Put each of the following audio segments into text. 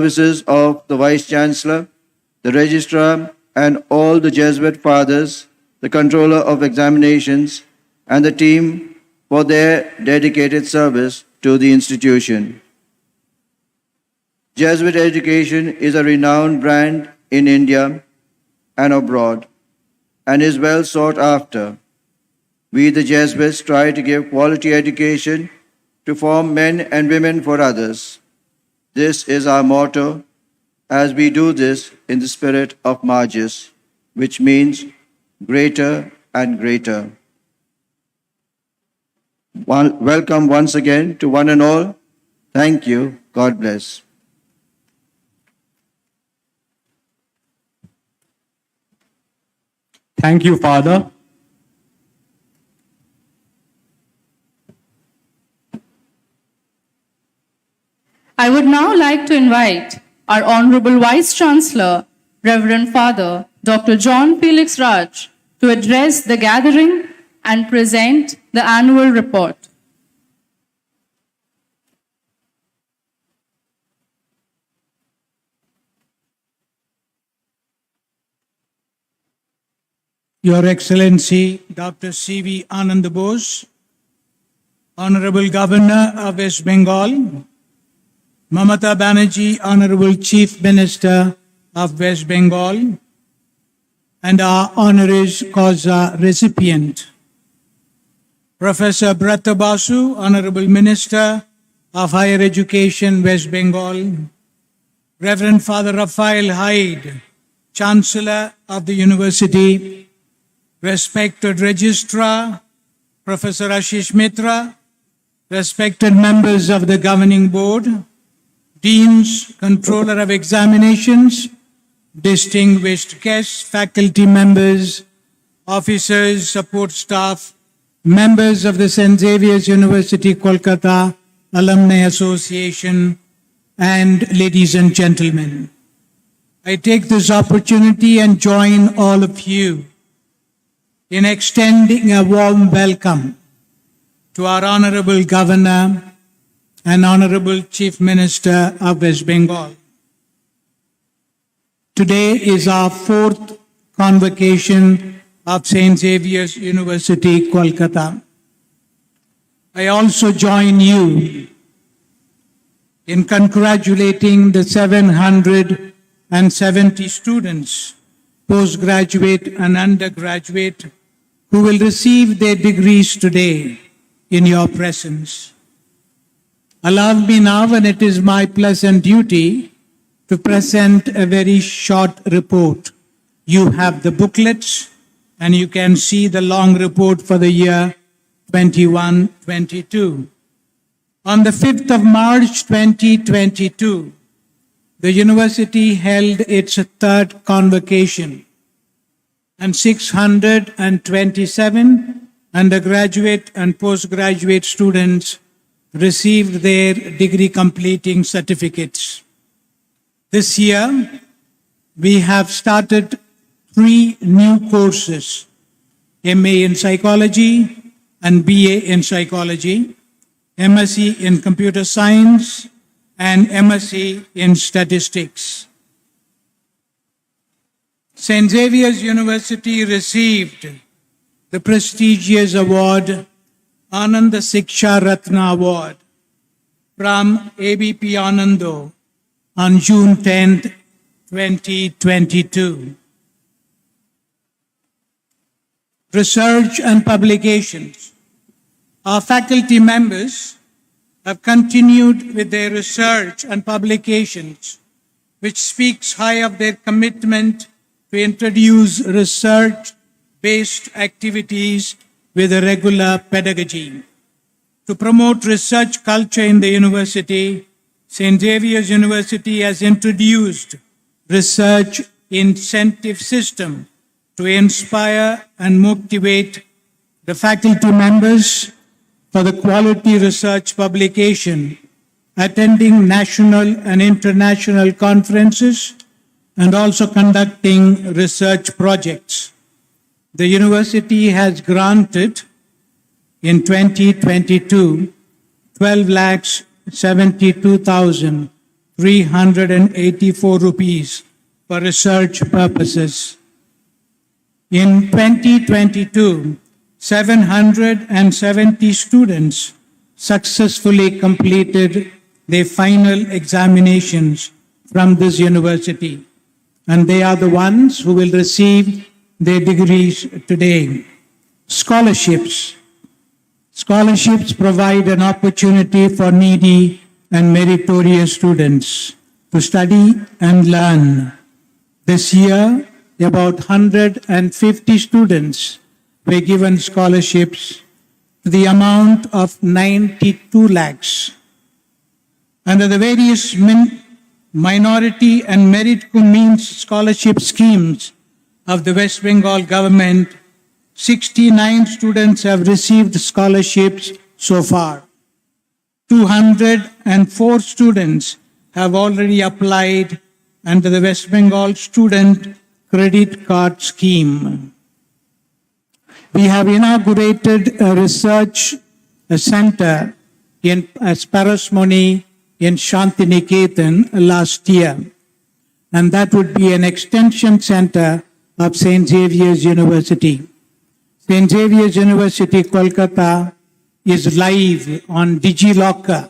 services of the Vice Chancellor, the Registrar, and all the Jesuit Fathers, the Controller of Examinations, and the team for their dedicated service to the institution. Jesuit education is a renowned brand in India and abroad and is well sought after. We, the Jesuits, try to give quality education to form men and women for others. This is our motto as we do this in the spirit of Magis, which means greater and greater. Welcome once again to one and all. Thank you. God bless. Thank you, Father. I would now like to invite our Honorable Vice Chancellor, Reverend Father Dr. John Felix Raj, to address the gathering and present the annual report. Your Excellency, Dr. C.V. Anand Bose, Honorable Governor of West Bengal, Mamata Banerjee, Honorable Chief Minister of West Bengal, and our honoris causa recipient, Professor Bratta Basu, Honorable Minister of Higher Education, West Bengal, Reverend Father Raphael Hyde, Chancellor of the University, respected Registrar, Professor Ashish Mitra, respected members of the Governing Board, Deans, Controller of Examinations, distinguished guests, faculty members, officers, support staff, members of the St. Xavier's University, Kolkata Alumni Association, and ladies and gentlemen. I take this opportunity and join all of you in extending a warm welcome to our Honorable Governor and Honorable Chief Minister of West Bengal. Today is our fourth convocation of St. Xavier's University, Kolkata. I also join you in congratulating the 770 students, postgraduate and undergraduate, who will receive their degrees today in your presence. Allow me now, and it is my pleasant duty, to present a very short report. You have the booklets, and you can see the long report for the year 21-22. On the 5th of March 2022, the university held its third convocation, and 627 undergraduate and postgraduate students received their degree completing certificates. This year, we have started 3 new courses, MA in Psychology and BA in Psychology, MSc in Computer Science, and MSc in Statistics. St. Xavier's University received the prestigious award Ananda Siksha Ratna Award from ABP Anando on June 10, 2022. Research and publications. Our faculty members have continued with their research and publications, which speaks high of their commitment to introduce research-based activities with a regular pedagogy. To promote research culture in the university, St. Xavier's University has introduced research incentive system to inspire and motivate the faculty members for the quality research publication, attending national and international conferences, and also conducting research projects. The university has granted in 2022 12,72,3 384 rupees for research purposes. In 2022, 770 students successfully completed their final examinations from this university, and they are the ones who will receive their degrees today. Scholarships. Scholarships provide an opportunity for needy and meritorious students to study and learn. This year, about 150 students were given scholarships to the amount of 92 lakhs. Under the various minority and merit means scholarship schemes of the West Bengal government, 69 students have received scholarships so far. 204 students have already applied under the West Bengal Student Credit Card Scheme. We have inaugurated a research center in Parasmoni in Shantiniketan last year, and that would be an extension center of St. Xavier's University. St. Xavier's University, Kolkata, is live on DigiLocker,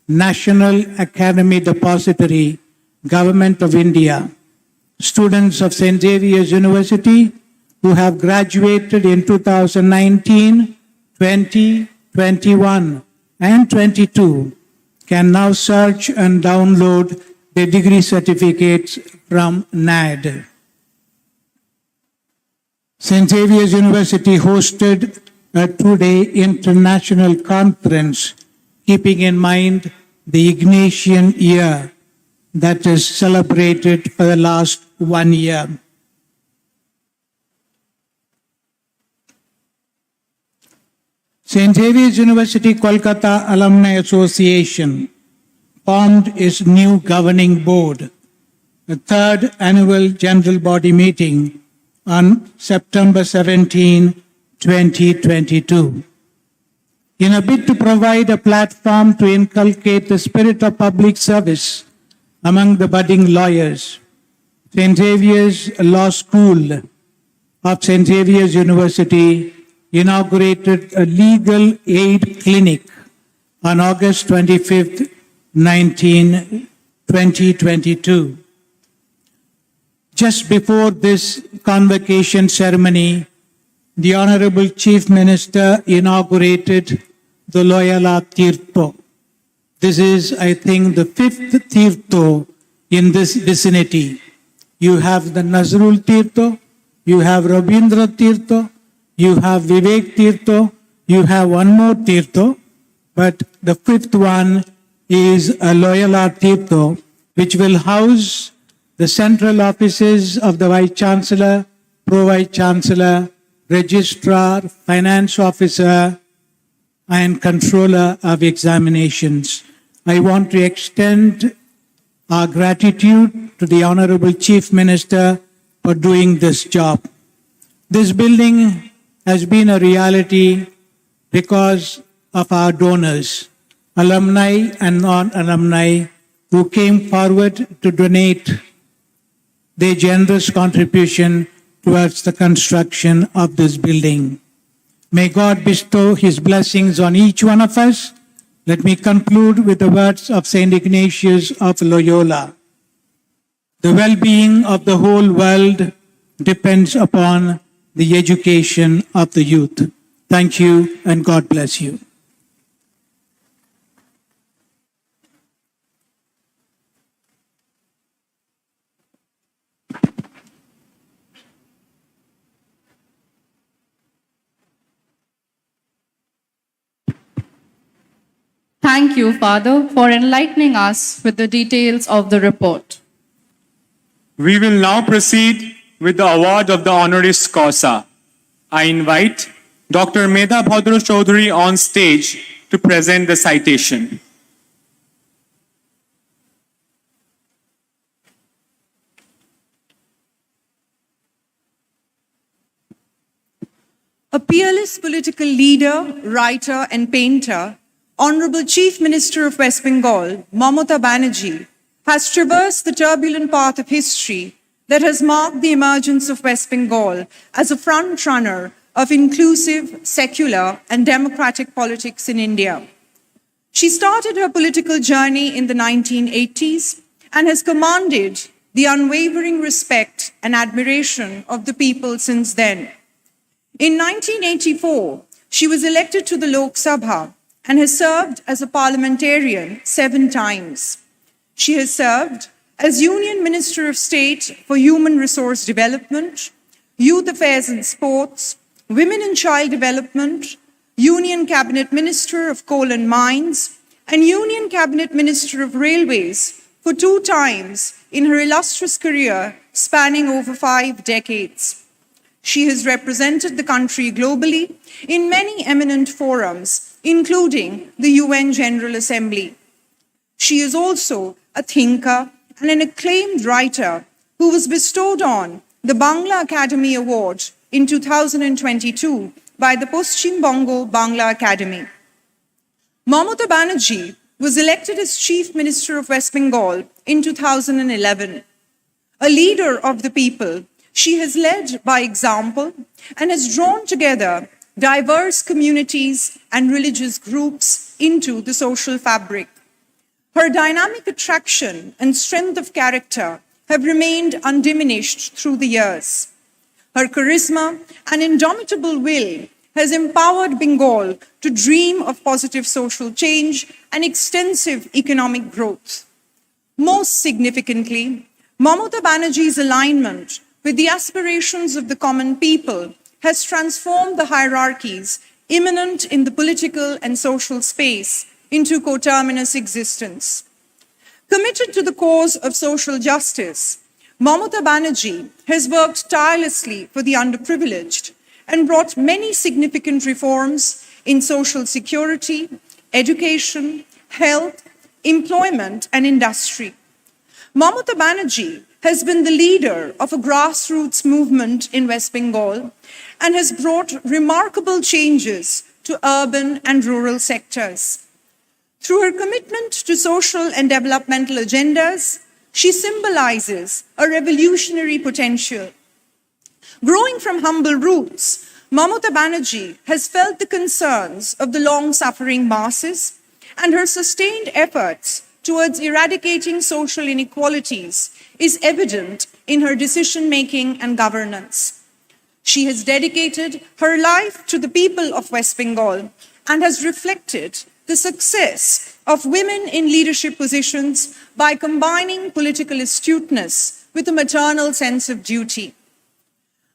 National Academy Depository, Government of India. Students of St. Xavier's University who have graduated in 2019, 20, 21, and 22 can now search and download their degree certificates from NAD. St. Xavier's University hosted a two-day international conference keeping in mind the Ignatian year that is celebrated for the last 1 year. St. Xavier's University Kolkata Alumni Association formed its new governing board, the third annual general body meeting on September 17, 2022. In a bid to provide a platform to inculcate the spirit of public service among the budding lawyers, St. Xavier's Law School of St. Xavier's University inaugurated a legal aid clinic on August 25th, 2022. Just before this convocation ceremony, the Honorable Chief Minister inaugurated the Loyola Tirtho. This is, I think, the fifth Tirtho in this vicinity. You have the Nazrul Tirtho, you have Rabindra Tirtho, you have Vivek Tirtho, you have one more Tirtho, but the fifth one is a Loyola Tirtho, which will house the central offices of the Vice Chancellor, Pro-Vice Chancellor, Registrar, Finance Officer, and Controller of Examinations. I want to extend our gratitude to the Honorable Chief Minister for doing this job. This building has been a reality because of our donors, alumni and non-alumni, who came forward to donate their generous contribution towards the construction of this building. May God bestow His blessings on each one of us. Let me conclude with the words of St. Ignatius of Loyola. The well-being of the whole world depends upon the education of the youth. Thank you, and God bless you. Thank you, Father, for enlightening us with the details of the report. We will now proceed with the award of the honoris causa. I invite Dr. Medha Bhadra Chaudhary on stage to present the citation. A peerless political leader, writer, and painter, Honorable Chief Minister of West Bengal, Mamata Banerjee, has traversed the turbulent path of history that has marked the emergence of West Bengal as a front-runner of inclusive, secular, and democratic politics in India. She started her political journey in the 1980s and has commanded the unwavering respect and admiration of the people since then. In 1984, she was elected to the Lok Sabha and has served as a parliamentarian 7 times. She has served as Union Minister of State for Human Resource Development, Youth Affairs and Sports, Women and Child Development, Union Cabinet Minister of Coal and Mines, and Union Cabinet Minister of Railways for 2 times in her illustrious career spanning over 5 decades. She has represented the country globally in many eminent forums, including the UN General Assembly. She is also a thinker and an acclaimed writer who was bestowed on the Bangla Academy Award in 2022 by the Paschim Bongo Bangla Academy. Mamata Banerjee was elected as Chief Minister of West Bengal in 2011. A leader of the people, she has led by example and has drawn together diverse communities and religious groups into the social fabric. Her dynamic attraction and strength of character have remained undiminished through the years. Her charisma and indomitable will has empowered Bengal to dream of positive social change and extensive economic growth. Most significantly, Mamata Banerjee's alignment with the aspirations of the common people has transformed the hierarchies immanent in the political and social space into coterminous existence. Committed to the cause of social justice, Mamata Banerjee has worked tirelessly for the underprivileged and brought many significant reforms in social security, education, health, employment, and industry. Mamata Banerjee has been the leader of a grassroots movement in West Bengal and has brought remarkable changes to urban and rural sectors. Through her commitment to social and developmental agendas, she symbolizes a revolutionary potential. Growing from humble roots, Mamata Banerjee has felt the concerns of the long-suffering masses, and her sustained efforts towards eradicating social inequalities is evident in her decision-making and governance. She has dedicated her life to the people of West Bengal and has reflected the success of women in leadership positions by combining political astuteness with a maternal sense of duty.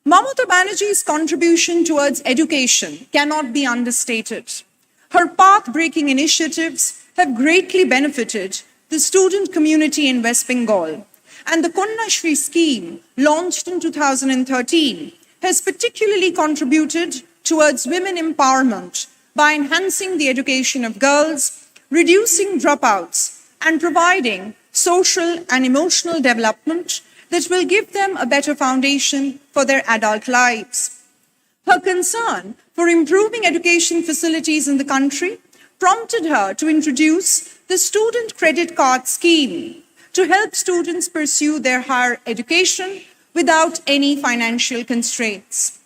Mamata Banerjee's contribution towards education cannot be understated. Her path-breaking initiatives have greatly benefited the student community in West Bengal, and the Kanya Shri scheme, launched in 2013, has particularly contributed towards women empowerment by enhancing the education of girls, reducing dropouts, and providing social and emotional development that will give them a better foundation for their adult lives. Her concern for improving education facilities in the country prompted her to introduce the Student Credit Card Scheme to help students pursue their higher education without any financial constraints.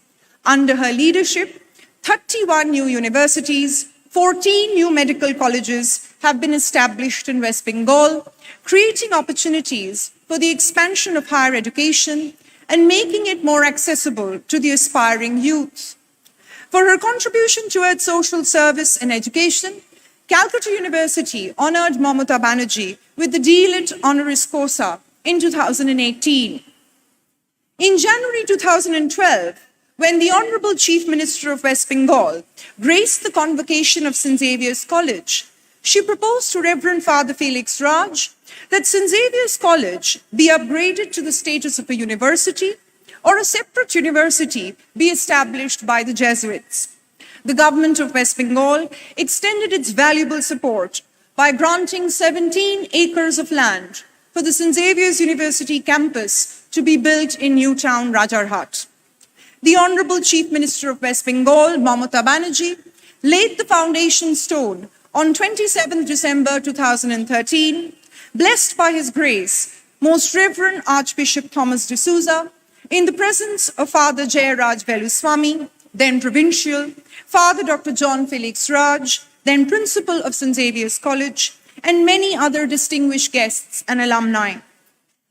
Under her leadership, 31 new universities, 14 new medical colleges have been established in West Bengal, creating opportunities for the expansion of higher education and making it more accessible to the aspiring youth. For her contribution towards social service and education, Calcutta University honored Mamata Banerjee with the D.Litt honoris causa in 2018. In January 2012, when the Honorable Chief Minister of West Bengal graced the convocation of St. Xavier's College, she proposed to Reverend Father Felix Raj that St. Xavier's College be upgraded to the status of a university or a separate university be established by the Jesuits. The government of West Bengal extended its valuable support by granting 17 acres of land for the St. Xavier's University campus to be built in Newtown, Rajarhat. The Honorable Chief Minister of West Bengal, Mamata Banerjee, laid the foundation stone on 27 December 2013, blessed by his grace, Most Reverend Archbishop Thomas D'Souza, in the presence of Father Jayaraj Veluswamy, then Provincial, Father Dr. John Felix Raj, then Principal of St. Xavier's College, and many other distinguished guests and alumni.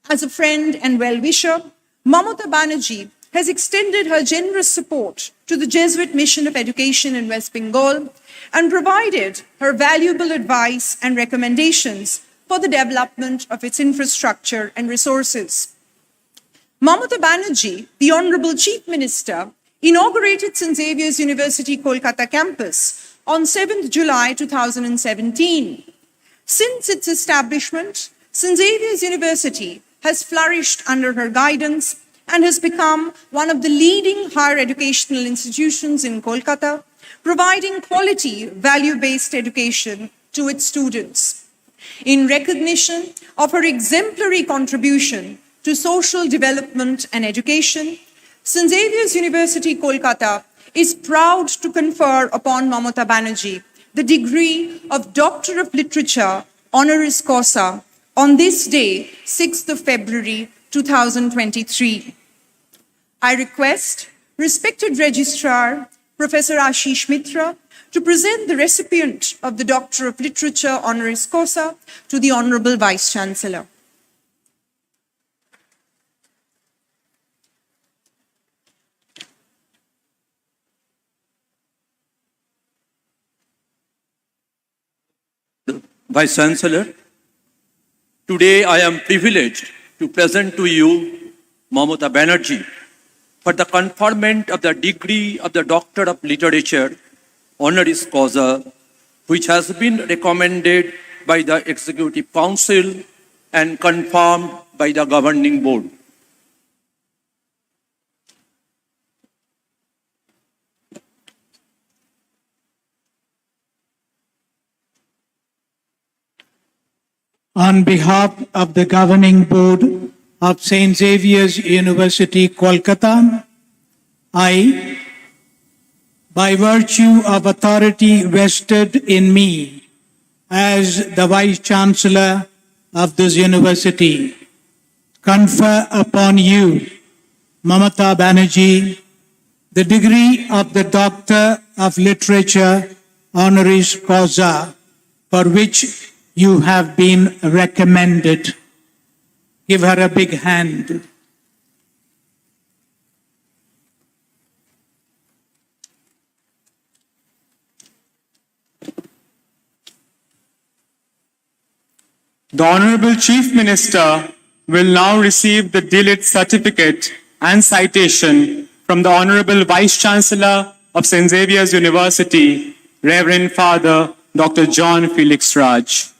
As a friend and well-wisher, Mamata Banerjee has extended her generous support to the Jesuit Mission of Education in West Bengal and provided her valuable advice and recommendations for the development of its infrastructure and resources. Mamata Banerjee, the Honorable Chief Minister, inaugurated St. Xavier's University Kolkata campus on 7th July 2017. Since its establishment, St. Xavier's University has flourished under her guidance and has become one of the leading higher educational institutions in Kolkata, providing quality, value-based education to its students. In recognition of her exemplary contribution to social development and education, St. Xavier's University, Kolkata is proud to confer upon Mamata Banerjee the degree of Doctor of Literature, honoris causa, on this day, 6th of February, 2023. I request respected Registrar, Professor Ashish Mitra, to present the recipient of the Doctor of Literature honoris causa to the Honorable Vice Chancellor. Vice Chancellor, today I am privileged to present to you Mamata Banerjee for the conferment of the degree of the Doctor of Literature honoris causa, which has been recommended by the Executive Council and confirmed by the Governing Board. On behalf of the Governing Board of St. Xavier's University, Kolkata, I, by virtue of authority vested in me as the Vice Chancellor of this university, confer upon you, Mamata Banerjee, the degree of the Doctor of Literature honoris causa, for which you have been recommended. Give her a big hand. The Honorable Chief Minister will now receive the DLIT certificate and citation from the Honorable Vice Chancellor of St. Xavier's University, Reverend Father Dr. John Felix Raj.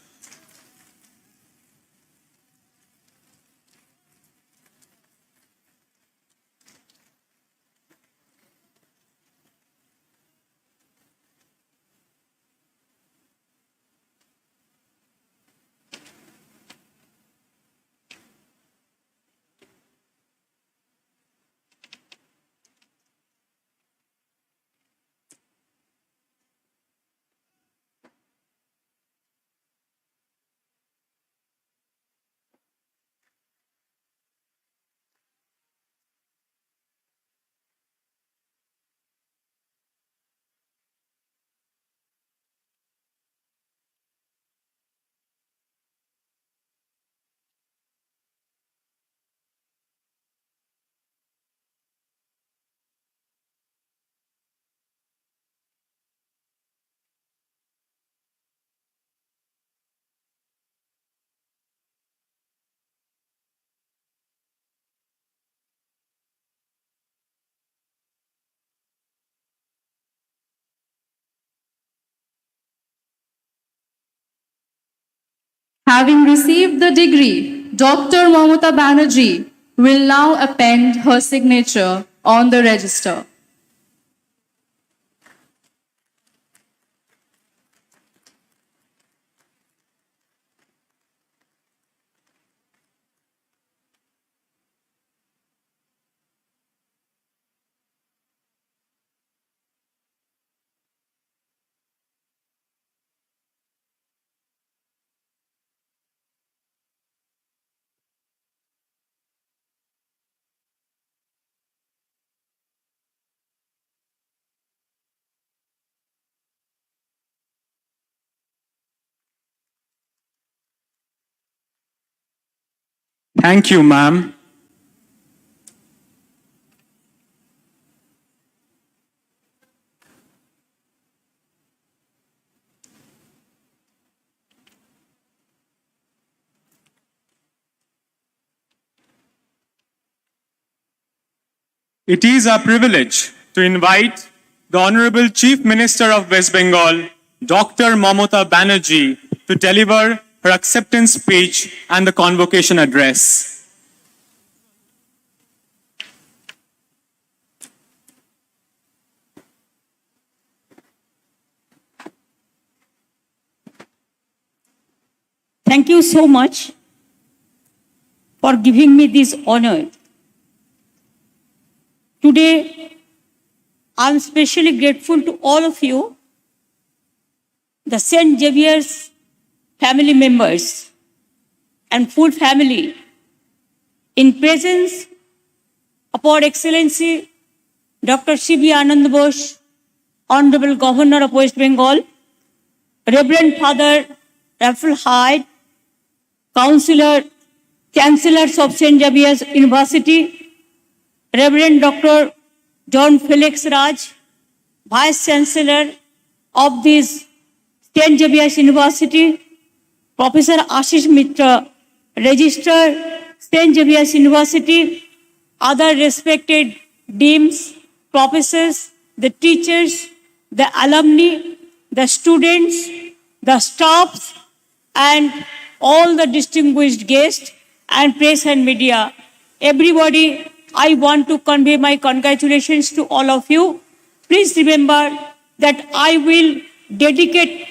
Having received the degree, Dr. Mamata Banerjee will now append her signature on the register. Thank you, ma'am. It is our privilege to invite the Honorable Chief Minister of West Bengal, Dr. Mamata Banerjee, to deliver her acceptance speech and the convocation address. Thank you so much for giving me this honor. Today, I'm especially grateful to all of you, the St. Xavier's family members and full family, in presence of Our Excellency Dr. C.B. Anand Bose, Honorable Governor of West Bengal, Reverend Father Raphael Hyde, Chancellors of St. Xavier's University, Reverend Dr. John Felix Raj, Vice Chancellor of this St. Xavier's University, Professor Ashish Mitra, Registrar, St. Xavier's University, other respected deans, professors, the teachers, the alumni, the students, the staffs, and all the distinguished guests and press and media. Everybody, I want to convey my congratulations to all of you. Please remember that I will dedicate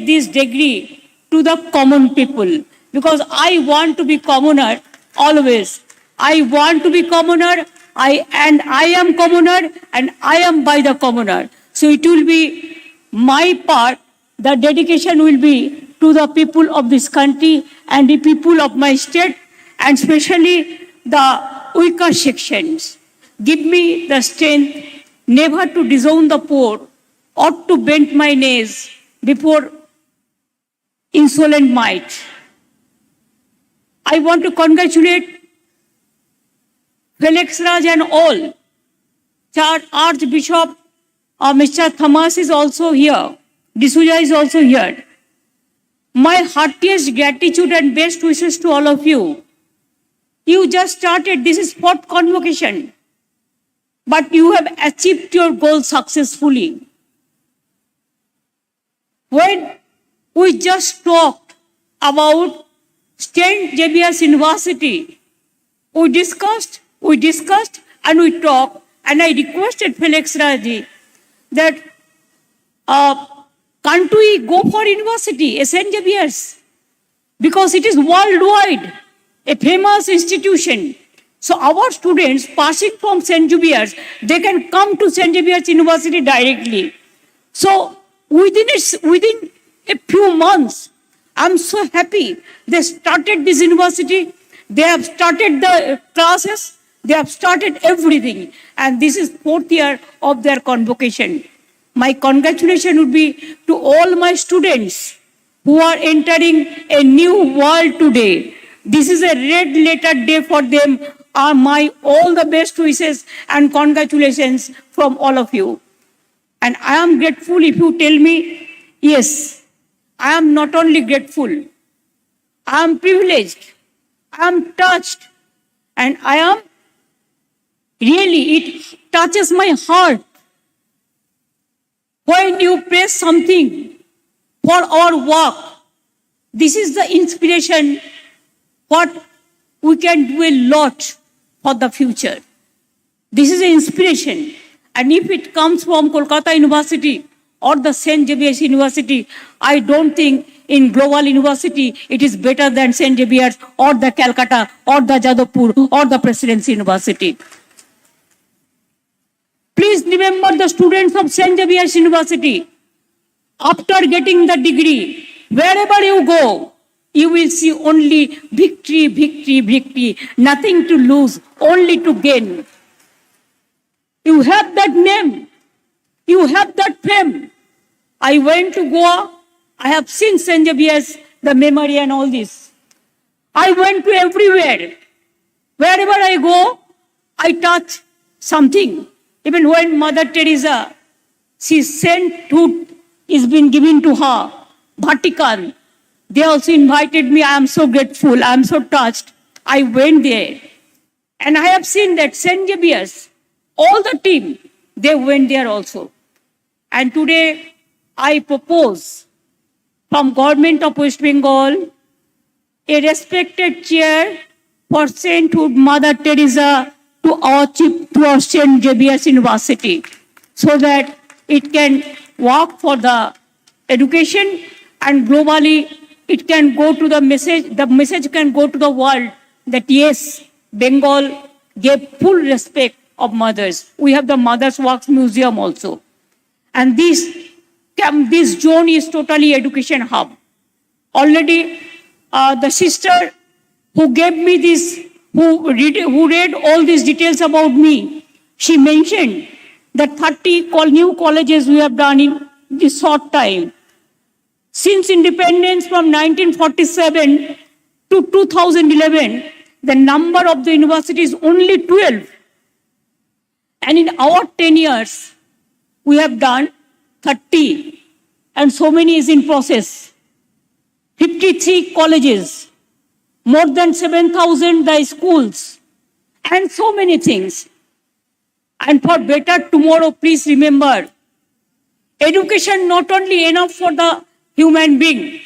this degree to the common people, because I want to be commoner always. I want to be commoner, I am commoner, and I am by the commoner. So it will be my part, the dedication will be to the people of this country and the people of my state, and especially the weaker sections. Give me the strength never to disown the poor or to bend my knees before insolent might. I want to congratulate Felix Raj and all. Archbishop Mr. Thomas is also here. D'Souza is also here. My heartiest gratitude and best wishes to all of you. You just started, this is fourth convocation, but you have achieved your goal successfully. When we just talked about St. Xavier's University, we discussed and we talked, and I requested Felix Raji that can't we go for university, St. Xavier's? Because it is worldwide, a famous institution. So our students passing from St. Xavier's, they can come to St. Xavier's University directly. So within a few months, I'm so happy. They started this university, they have started the classes, they have started everything. And this is fourth year of their convocation. My congratulations would be to all my students who are entering a new world today. This is a red letter day for them. My all the best wishes and congratulations from all of you. And I am grateful if you tell me, yes, I am not only grateful, I am privileged, I am touched, and I am really, it touches my heart when you praise something for our work. This is the inspiration what we can do a lot for the future. This is an inspiration. And if it comes from Kolkata University or the St. Xavier's University, I don't think in global university it is better than St. Xavier's or the Calcutta or the Jadavpur or the Presidency University. Please remember the students of St. Xavier's University. After getting the degree, wherever you go, you will see only victory, victory, victory. Nothing to lose, only to gain. You have that name. You have that fame. I went to Goa. I have seen St. Xavier's, the memory and all this. I went to everywhere. Wherever I go, I touch something. Even when Mother Teresa, she sainthood is been given to her, Vatican, they also invited me. I am so grateful. I am so touched. I went there. And I have seen that St. Xavier's, all the team, they went there also. And today, I propose from Government of West Bengal a respected chair for Sainthood Mother Teresa to our St. Xavier's University, so that it can work for the education, and globally it can go to the message can go to the world that yes, Bengal gave full respect of mothers. We have the Mothers Works Museum also. And this zone is totally education hub. Already the sister who gave me this, who read all these details about me, she mentioned that 30 new colleges we have done in this short time. Since independence from 1947 to 2011, the number of the universities only 12. And in our 10 years, we have done 30, and so many is in process. 53 colleges, more than 7,000 the schools, and so many things. And for better tomorrow, please remember, education not only enough for the human being,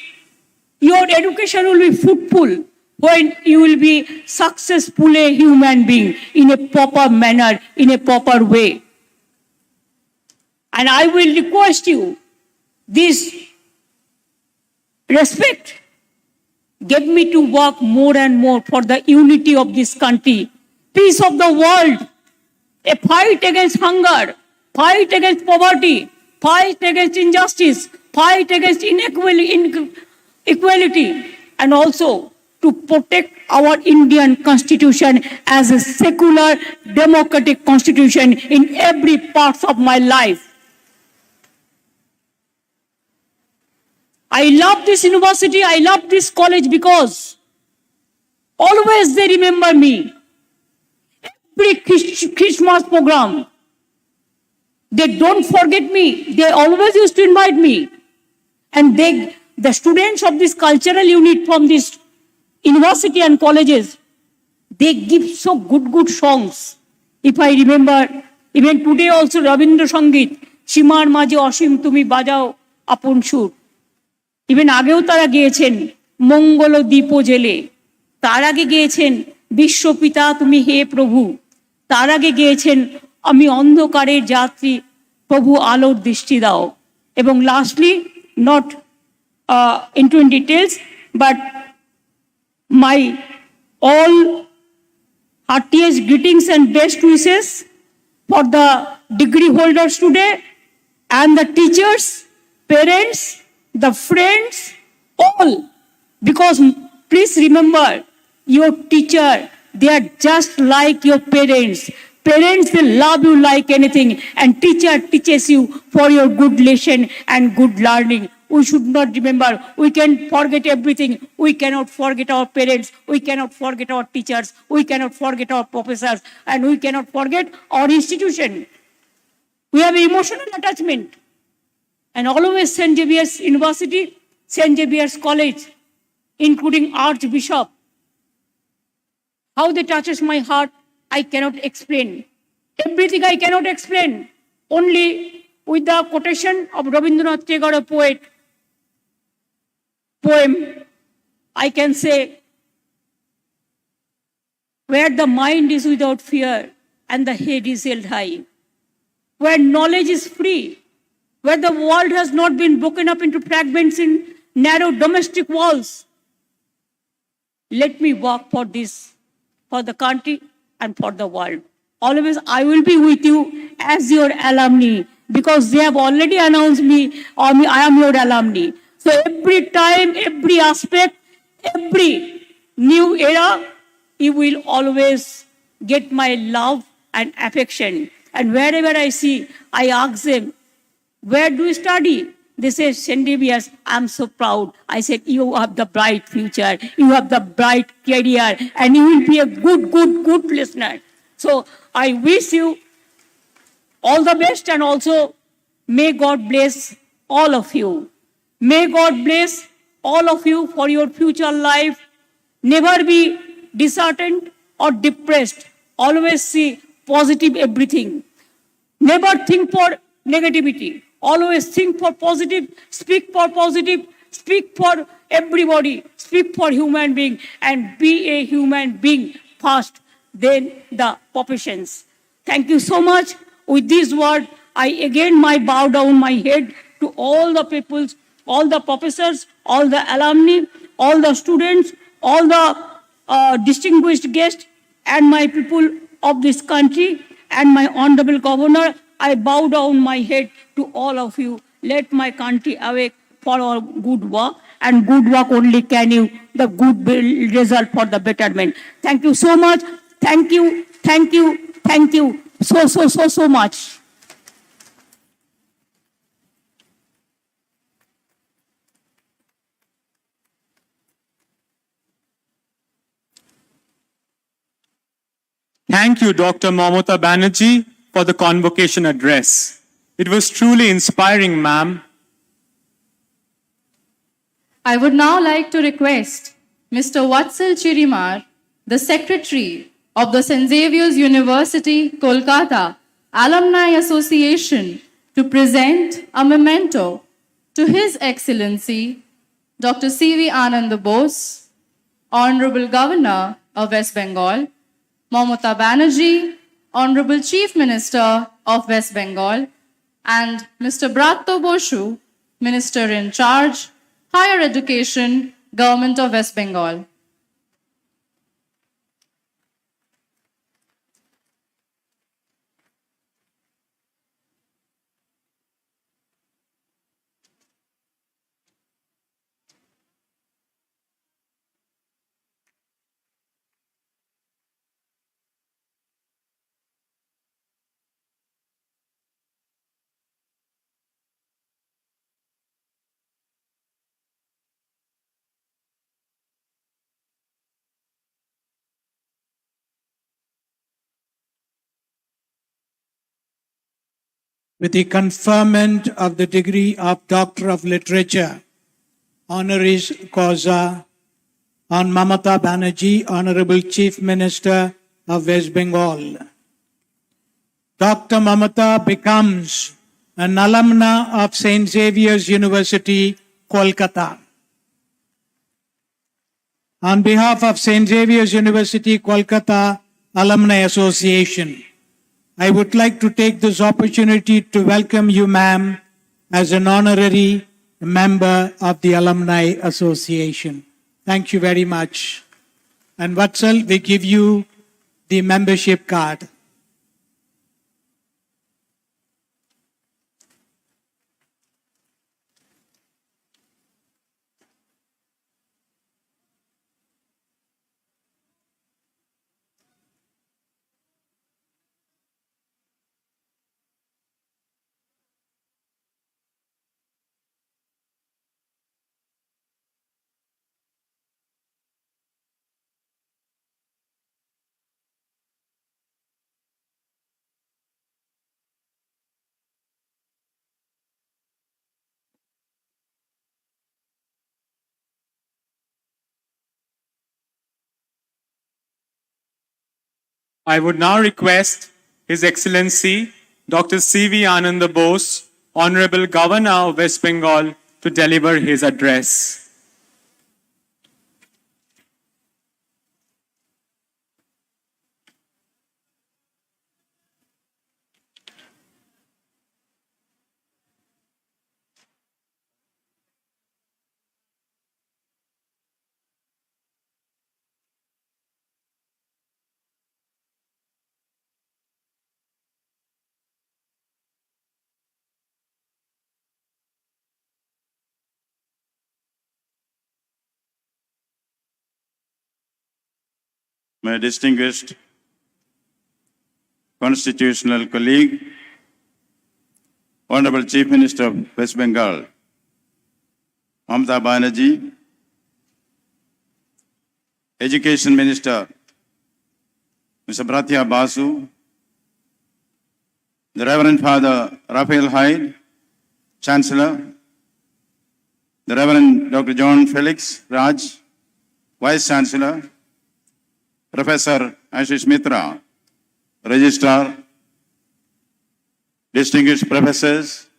your education will be fruitful when you will be successfully a human being in a proper manner, in a proper way. And I will request you, this respect get me to work more and more for the unity of this country, peace of the world, a fight against hunger, fight against poverty, fight against injustice, fight against equality, and also to protect our Indian constitution as a secular democratic constitution in every part of my life. I love this university, I love this college because always they remember me. Every Christmas program, they don't forget me. They always used to invite me. And the students of this cultural unit from this university and colleges, they give so good songs. If I remember, even today also Rabindra Sangit, Shimar Maje Oshim Tumi Bajao Apun Shur. Even আগেও তারা গেয়েছেন মঙ্গল দীপ জেলে, তার আগে গেয়েছেন বিশ্বপিতা তুমি হে প্রভু, তার আগে গেয়েছেন আমি অন্ধকারের যাত্রী প্রভু আলোর দৃষ্টি দাও। এবং lastly, not into details, but my all heartiest greetings and best wishes for the degree holders today and the teachers, parents, the friends, all. Because please remember, your teacher, they are just like your parents. Parents, they love you like anything, and teacher teaches you for your good lesson and good learning. We should not remember, we can forget everything. We cannot forget our parents, we cannot forget our teachers, we cannot forget our professors, and we cannot forget our institution. We have emotional attachment. And always St. Xavier's University, St. Xavier's College, including Archbishop, how they touches my heart, I cannot explain. Everything I cannot explain. Only with the quotation of Rabindranath Tagore, a poem, I can say, where the mind is without fear and the head is held high, where knowledge is free, where the world has not been broken up into fragments in narrow domestic walls. Let me work for this, for the country and for the world. Always I will be with you as your alumni, because they have already announced me, I am your alumni. So every time, every aspect, every new era, you will always get my love and affection. And wherever I see, I ask them, where do you study? They said, St. Xavier's, I'm so proud. I said, you have the bright future, you have the bright career, and you will be a good listener. So I wish you all the best, and also may God bless all of you. May God bless all of you for your future life. Never be disheartened or depressed. Always see positive everything. Never think for negativity. Always think for positive, speak for everybody, speak for human being, and be a human being first, then the professions. Thank you so much. With this word, I again bow down my head to all the peoples, all the professors, all the alumni, all the students, all the distinguished guests, and my people of this country, and my honorable governor. I bow down my head to all of you. Let my country awake for our good work, and good work only can you the good result for the betterment. Thank you so much. Thank you, thank you, thank you so much. Thank you, Dr. Mamata Banerjee, for the convocation address. It was truly inspiring, ma'am. I would now like to request Mr. Vatsal Chirimar, the Secretary of the St. Xavier's University, Kolkata Alumni Association, to present a memento to His Excellency Dr. C.V. Anand Bose, Honorable Governor of West Bengal, Mamata Banerjee, Honorable Chief Minister of West Bengal, and Mr. Bratto Boshu, Minister in Charge, Higher Education, Government of West Bengal. With the conferment of the degree of Doctor of Literature, honoris causa, on Mamata Banerjee, Honorable Chief Minister of West Bengal. Dr. Mamata becomes an alumna of St. Xavier's University, Kolkata. On behalf of St. Xavier's University, Kolkata Alumni Association, I would like to take this opportunity to welcome you, ma'am, as an honorary member of the Alumni Association. Thank you very much. And Vatsal, we give you the membership card. I would now request His Excellency Dr. C.V. Anand Bose, Honorable Governor of West Bengal, to deliver his address. My distinguished constitutional colleague, Honorable Chief Minister of West Bengal, Mamata Banerjee, Education Minister Mr. Bratya Basu, the Reverend Father Raphael Hyde, Chancellor, the Reverend Dr. John Felix Raj, Vice Chancellor, Professor Ashish Mitra, Registrar, distinguished professors,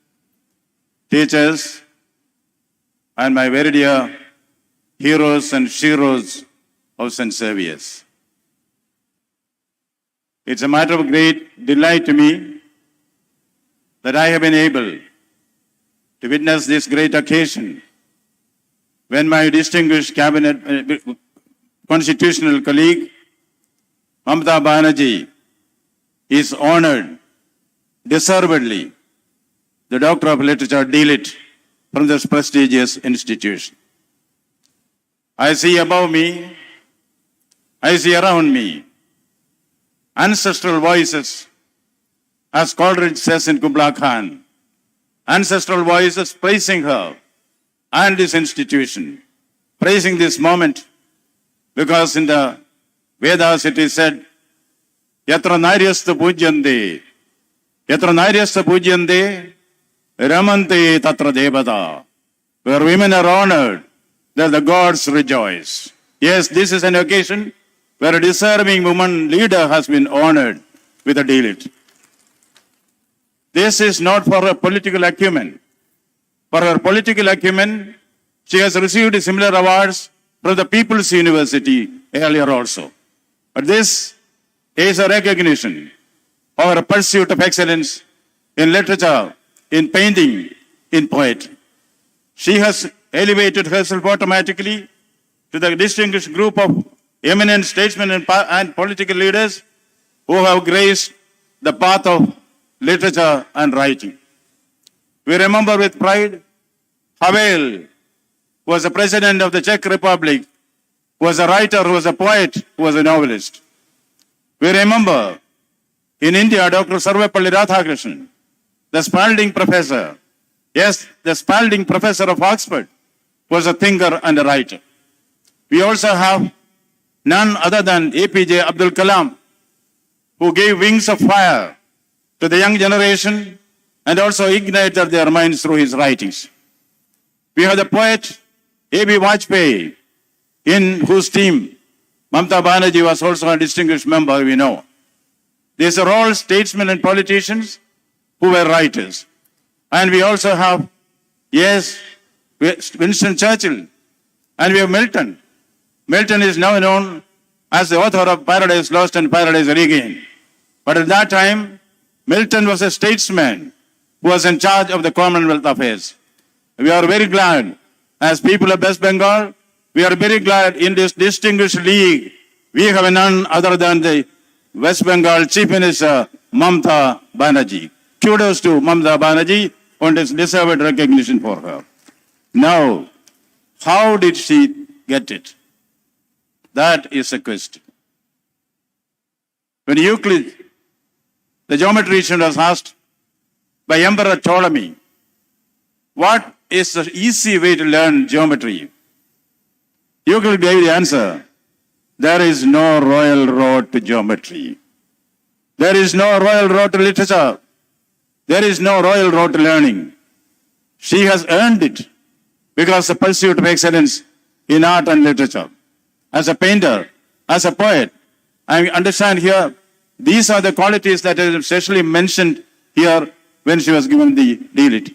teachers, and my very dear heroes and sheroes of St. Xavier's. It's a matter of great delight to me that I have been able to witness this great occasion when my distinguished cabinet, constitutional colleague, Mamata Banerjee, is honored deservedly the Doctor of Literature D.Litt from this prestigious institution. I see above me, I see around me, ancestral voices, as Coleridge says in Kubla Khan, ancestral voices praising her and this institution, praising this moment, because in the Vedas it is said, Yatra Naryasta Pujyante, Yatra Naryasta Pujyante, Ramante Tatra Devata. Where women are honored, there the gods rejoice. Yes, this is an occasion where a deserving woman leader has been honored with a D.Litt. This is not for her political acumen. For her political acumen, she has received similar awards from the People's University earlier also. But this is a recognition of her pursuit of excellence in literature, in painting, in poetry. She has elevated herself automatically to the distinguished group of eminent statesmen and political leaders who have graced the path of literature and writing. We remember with pride Havel, who was the president of the Czech Republic, who was a writer, who was a poet, who was a novelist. We remember in India Dr. Sarvepalli Radhakrishnan, the Spalding professor. Yes, the Spalding professor of Oxford was a thinker and a writer. We also have none other than APJ Abdul Kalam, who gave wings of fire to the young generation and also ignited their minds through his writings. We have the poet A.B. Vajpayee, in whose team Mamata Banerjee was also a distinguished member, we know. These are all statesmen and politicians who were writers. And we also have, yes, Winston Churchill, and we have Milton. Milton is now known as the author of Paradise Lost and Paradise Regained. But at that time, Milton was a statesman who was in charge of the Commonwealth affairs. We are very glad, as people of West Bengal, we are very glad in this distinguished league, we have none other than the West Bengal Chief Minister, Mamata Banerjee. Kudos to Mamata Banerjee on this deserved recognition for her. Now, how did she get it? That is a question. When Euclid, the geometrician, was asked by Emperor Ptolemy, what is the easy way to learn geometry? Euclid gave the answer, there is no royal road to geometry. There is no royal road to literature. There is no royal road to learning. She has earned it because of the pursuit of excellence in art and literature. As a painter, as a poet, I understand here, these are the qualities that are especially mentioned here when she was given the D.Litt.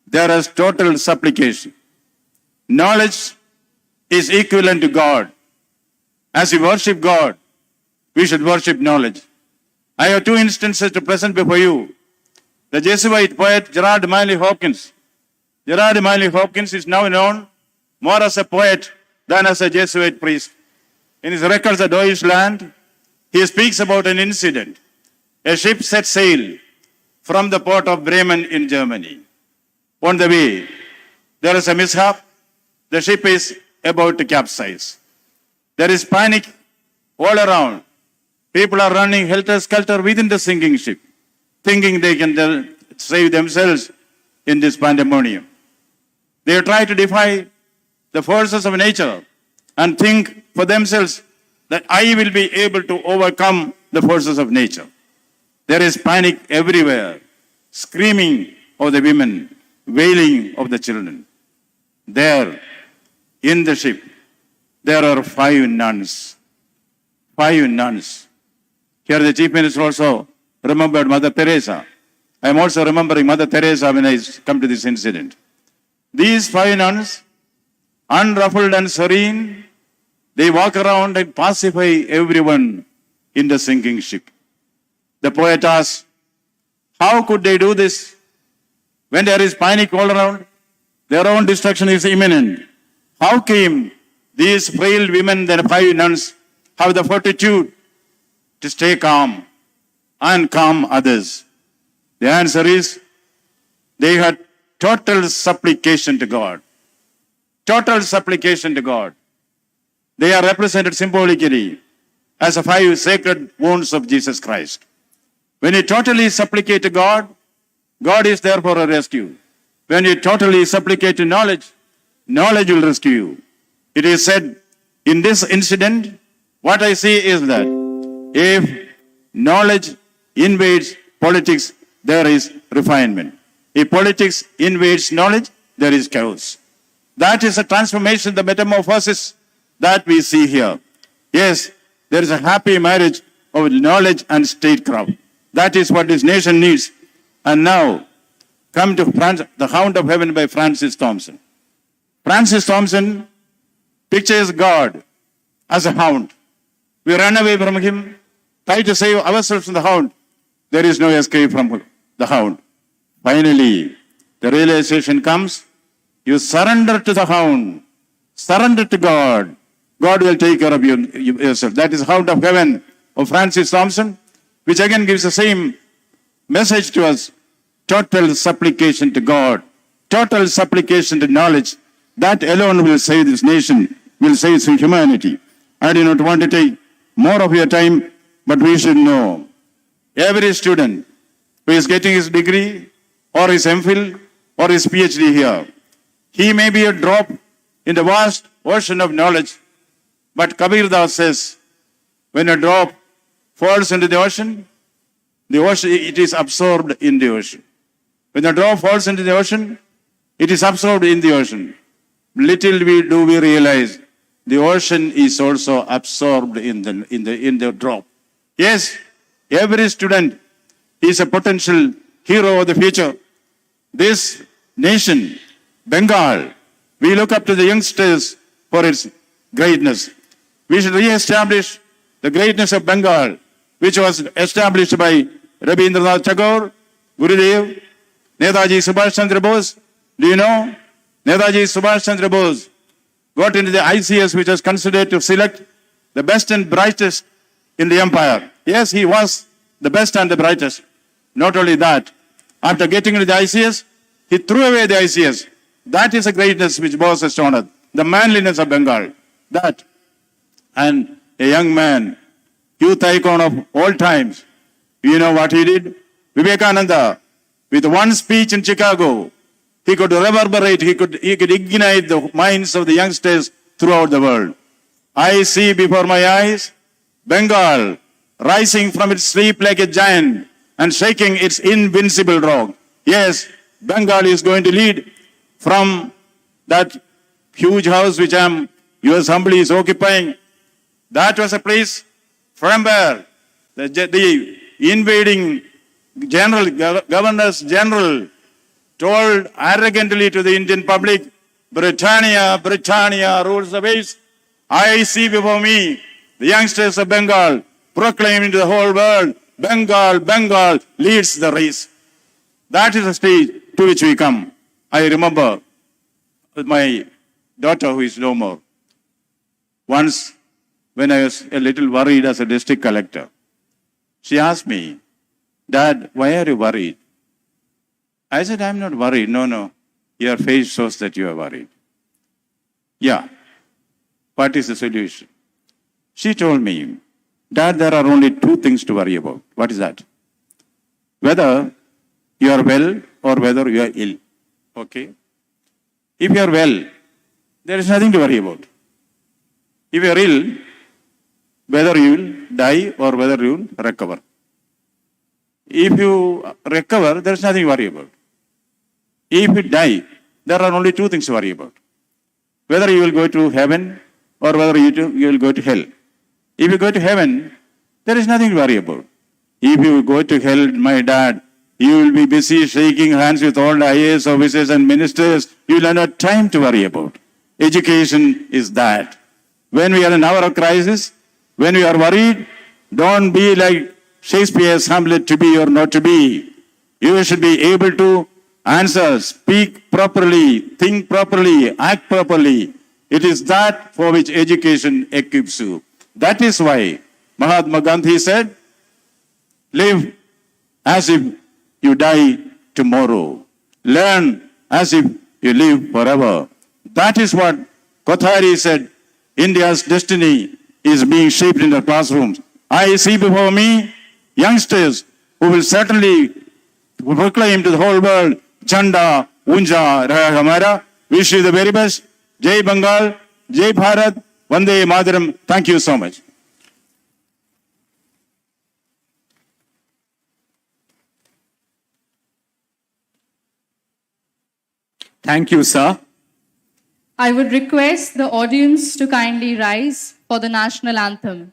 There is total supplication. Knowledge is equivalent to God. As we worship God, we should worship knowledge. I have two instances to present before you. The Jesuit poet Gerard Manley Hopkins. Gerard Manley Hopkins is now known more as a poet than as a Jesuit priest. In his records of Deutschland, he speaks about an incident. A ship set sail from the port of Bremen in Germany. On the way, there is a mishap. The ship is about to capsize. There is panic all around. People are running helter-skelter within the sinking ship, thinking they can save themselves in this pandemonium. They try to defy the forces of nature and think for themselves that I will be able to overcome the forces of nature. There is panic everywhere, screaming of the women, wailing of the children. There, in the ship, there are 5 nuns. 5 nuns. Here the Chief Minister also remembered Mother Teresa. I am also remembering Mother Teresa when I come to this incident. These 5 nuns, unruffled and serene, they walk around and pacify everyone in the sinking ship. The poet asks, how could they do this when there is panic all around? Their own destruction is imminent. How came these frail women, the 5 nuns, have the fortitude to stay calm and calm others? The answer is, they had total supplication to God. Total supplication to God. They are represented symbolically as the 5 sacred wounds of Jesus Christ. When you totally supplicate to God, God is there for a rescue. When you totally supplicate to knowledge, knowledge will rescue you. It is said in this incident, what I see is that if knowledge invades politics, there is refinement. If politics invades knowledge, there is chaos. That is a transformation, the metamorphosis that we see here. Yes, there is a happy marriage of knowledge and statecraft. That is what this nation needs. And now, come to The Hound of Heaven by Francis Thompson. Francis Thompson pictures God as a hound. We run away from him, try to save ourselves from the hound. There is no escape from the hound. Finally, the realization comes, you surrender to the hound, surrender to God. God will take care of yourself. That is Hound of Heaven of Francis Thompson, which again gives the same message to us. Total supplication to God, total supplication to knowledge. That alone will save this nation, will save humanity. I do not want to take more of your time, but we should know every student who is getting his degree or his MPhil or his PhD here, he may be a drop in the vast ocean of knowledge. But Kabir Das says, when a drop falls into the ocean, it is absorbed in the ocean. When a drop falls into the ocean, it is absorbed in the ocean. Little do we realize, the ocean is also absorbed in the drop. Yes, every student is a potential hero of the future. This nation, Bengal, we look up to the youngsters for its greatness. We should re-establish the greatness of Bengal, which was established by Rabindranath Tagore, Gurudev, Netaji Subhash Chandra Bose. Do you know? Netaji Subhash Chandra Bose got into the ICS, which was considered to select the best and brightest in the empire. Yes, he was the best and the brightest. Not only that, after getting into the ICS, he threw away the ICS. That is a greatness which Bose has shown us. The manliness of Bengal. That. And a young man, youth icon of all times. You know what he did? Vivekananda, with one speech in Chicago, he could reverberate, he could ignite the minds of the youngsters throughout the world. I see before my eyes Bengal rising from its sleep like a giant and shaking its invincible rock. Yes, Bengal is going to lead from that huge house which your assembly is occupying. That was a place from where the invading governors general told arrogantly to the Indian public, Britannia, Britannia rules the waves. I see before me the youngsters of Bengal proclaiming to the whole world, Bengal, Bengal leads the race. That is the stage to which we come. I remember with my daughter who is no more. Once when I was a little worried as a district collector, she asked me, Dad, why are you worried? I said, I'm not worried. No. Your face shows that you are worried. Yeah. What is the solution? She told me, Dad, there are only 2 things to worry about. What is that? Whether you are well or whether you are ill. Okay? If you are well, there is nothing to worry about. If you are ill, whether you will die or whether you will recover. If you recover, there is nothing to worry about. If you die, there are only two things to worry about. Whether you will go to heaven or whether you will go to hell. If you go to heaven, there is nothing to worry about. If you go to hell, my dad, you will be busy shaking hands with all the IAS officers and ministers. You will have no time to worry about. Education is that. When we are in an hour of crisis, when we are worried, don't be like Shakespeare's Hamlet, to be or not to be. You should be able to answer, speak properly, think properly, act properly. It is that for which education equips you. That is why Mahatma Gandhi said, live as if you die tomorrow. Learn as if you live forever. That is what Kothari said, India's destiny is being shaped in the classrooms. I see before me youngsters who will certainly proclaim to the whole world, Chanda, Unja, Raha Hamara. Wish you the very best. Jai Bengal, Jai Bharat, Vande Mataram. Thank you so much. Thank you, sir. I would request the audience to kindly rise for the national anthem.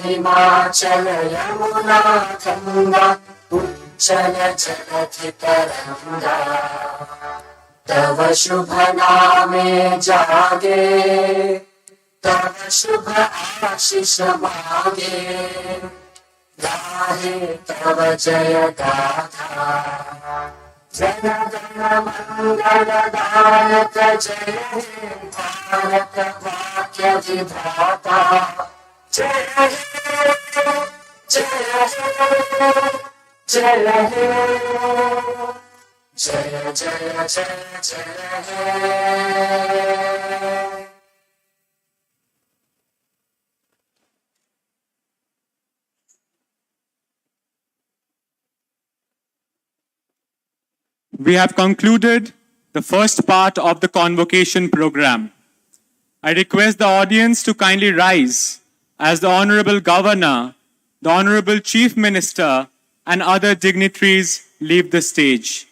Himachal Yamuna Ganga उज्जल जलधि तरंगा तव शुभ नामे जागे तव शुभ आशीष मागे गाहे तव जय गाथा जन गण मंगल दायक जय हे भारत वाक्य विधाता जय हे जय हे जय हे जय जय जय जय हे We have concluded the first part of the convocation program. I request the audience to kindly rise as the Honorable Governor, the Honorable Chief Minister, and other dignitaries leave the stage.